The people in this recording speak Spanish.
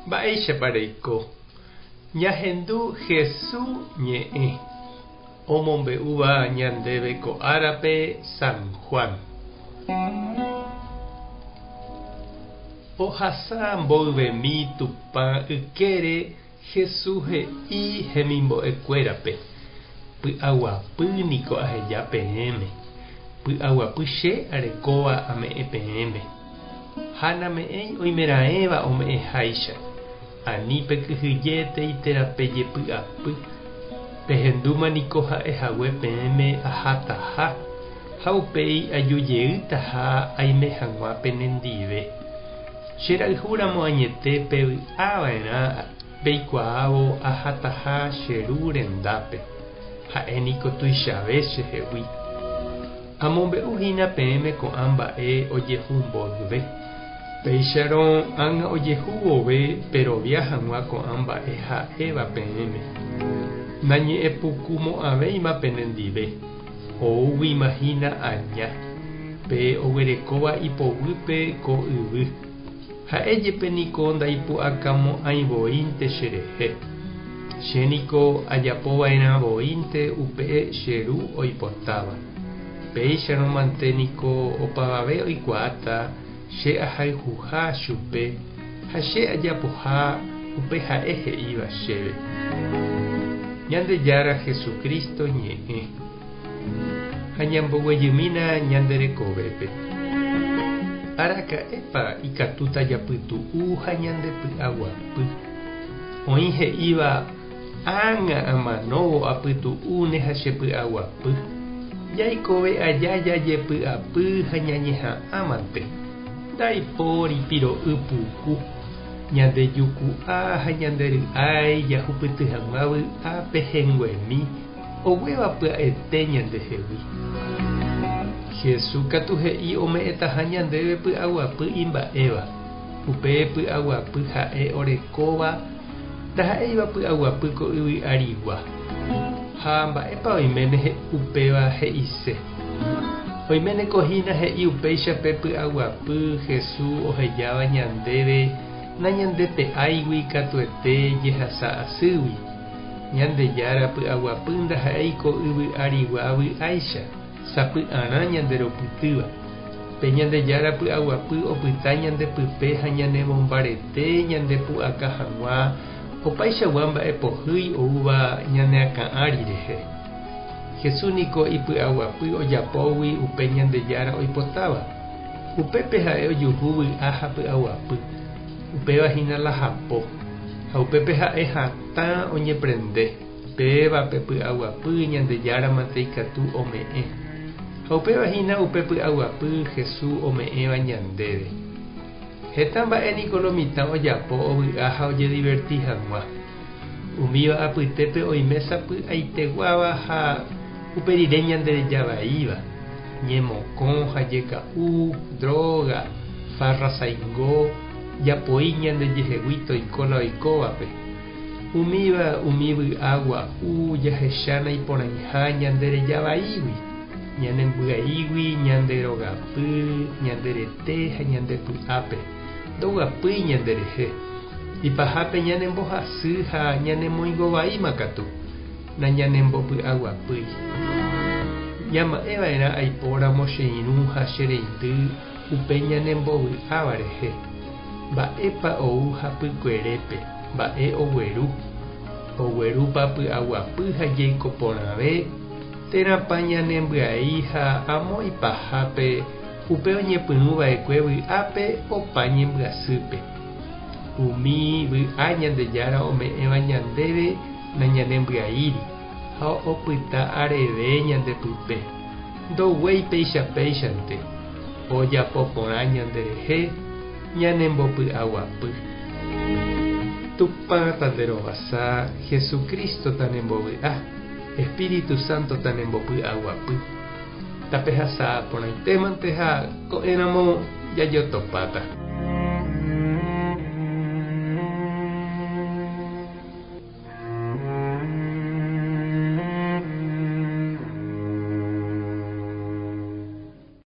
Mba'éicha reiko. Ñahendu Jesús ñe'ẽ omombe'úva ñandéve ko árape San Juan. Ohasa mboyvemi Tupã ykére Jesús he'i hemimbo'ekuérape. Py'aguapy niko aheja peẽme. Py'aguapy che arekóva ame'ẽ peẽme. Ha name'ẽ oimeraẽva ome'ẽháicha. Ani pekyhyjéte iterape jepy'apy. Pehendúma niko ha'ehague peẽme ahátaha. Ha upéi ajujeýtaha aime hag̃ua penendive. Cherayhúramo añete pevy'ava'erã peikuaávo ahátaha che ru rendápe. Ha'éniko tuichave chehegui. Amombe'uhína peẽme ko'ã mba'e ojehu mboyve. Péicharõ ág̃a ojehu vove perovia hag̃ua ko'ã mba'e ha'éva peẽme. Nañe'ẽpukumo'ãvéima penendive. Oúguimahína aña. Pe oguerekóva ipovýpe ko yvy. Ha'éjepe niko ndaipu'akamo'ãivóinte cherehe. Chéniko ajapova'erãvóinte upe che ru oipotáva. Péicharõmante niko opavave oikuaáta che ahayhuha chupe ha che ajapoha upe ha'e he'íva chéve. Ñandejára Jesucristo ñe'ẽ. Ha ñamboguejymína ñanderekovépe. Araka'épa ikatúta japytu'u ha ñandepy'aguapy. Oĩ he'íva ág̃a amanóvo apytu'u ne ha chepy'aguapy. Jaikove aja jajepy'apy ha ñañeha'ãmante. Ndaipóri piro'y puku. Ñandejuku'a ha ñandery'ái jahupyty hag̃ua vy'ápe henguemi oguéva pya'ete ñandehegui. Jesús katu he'i ome'ẽtaha ñandéve py'aguapy imba'éva. Upe py'aguapy ha'e orekóva ndaha'éiva py'aguapy ko yvy'arigua. Ha mba'épa oiméne upéva he'ise. Oiméne kohína he'i upéichape py'aguapy Jesús ohejáva ñandéve nañandepe'áigui katuete jehasa asýgui. Ñandejára py'aguapy ndaha'éiko yvy'arigua vy'áicha. Sapy'arã ñanderopytýva. Pe ñandejára py'aguapy opyta ñandepype ha ñanemombarete ñandepu'aka hag̃ua opaichagua mba'epohýi oúva ñaneakã'ari rehe. Jesús niko ipy'aguapy ojapógui upe ñandejára oipotáva. Upépe ha'e ojuhu vy'a ha py'aguapy. Upévahína lahapo. Ha upépe ha'e hatã oñeprende. Pévape py'aguapy ñandejárama ikatu ome'ẽ. Ha upévahína upe py'aguapy Jesús ome'ẽva ñandéve. Heta mba'e niko lo mitã ojapo ovy'a ha ojediverti hag̃ua. Umíva apytépe oime sapy'aiteguáva ha uperire ñanderejavaíva. Ñemokõ ha jeka'u, droga, farra saingo, japoi ñandejehegui toikóla oikóvape. Umíva umi vy'a gua'u jahechána iporãiha ñanderejavaígui. Ñanembya'ígui, ñanderogapy, ñanderete ha ñandepy'ápe. Ndoguapýi ñanderehe. Ipahápe ñanembohasy ha ñanemoingovaíma katu. Nañanembopy'aguapýi. Ñama'ẽva'erã aipóramo che irũ ha che reindy upe ñanembovy'áva rehe. Mba'épa ou hapykuerépe. Mba'e ogueru. Oguerúpa py'aguapy ha jeiko porãve. Térãpa ñanembyai ha amo ipahápe upe oñepyrũva'ekue vy'ápe opa ñembyasýpe. Umi vy'a ñandejára ome'ẽva ñandéve nañanembya'íri ha opyta areve ñandepype. Ndoguéi péichante. Ojapo porã ñanderehe ñanembopy'aguapy. Tupã tanderovasa, Jesucristo tanembovy'a, Espíritu Santo tanembopy'aguapy. Tapehasa porãitémante ha ko'ẽramo jajotopáta.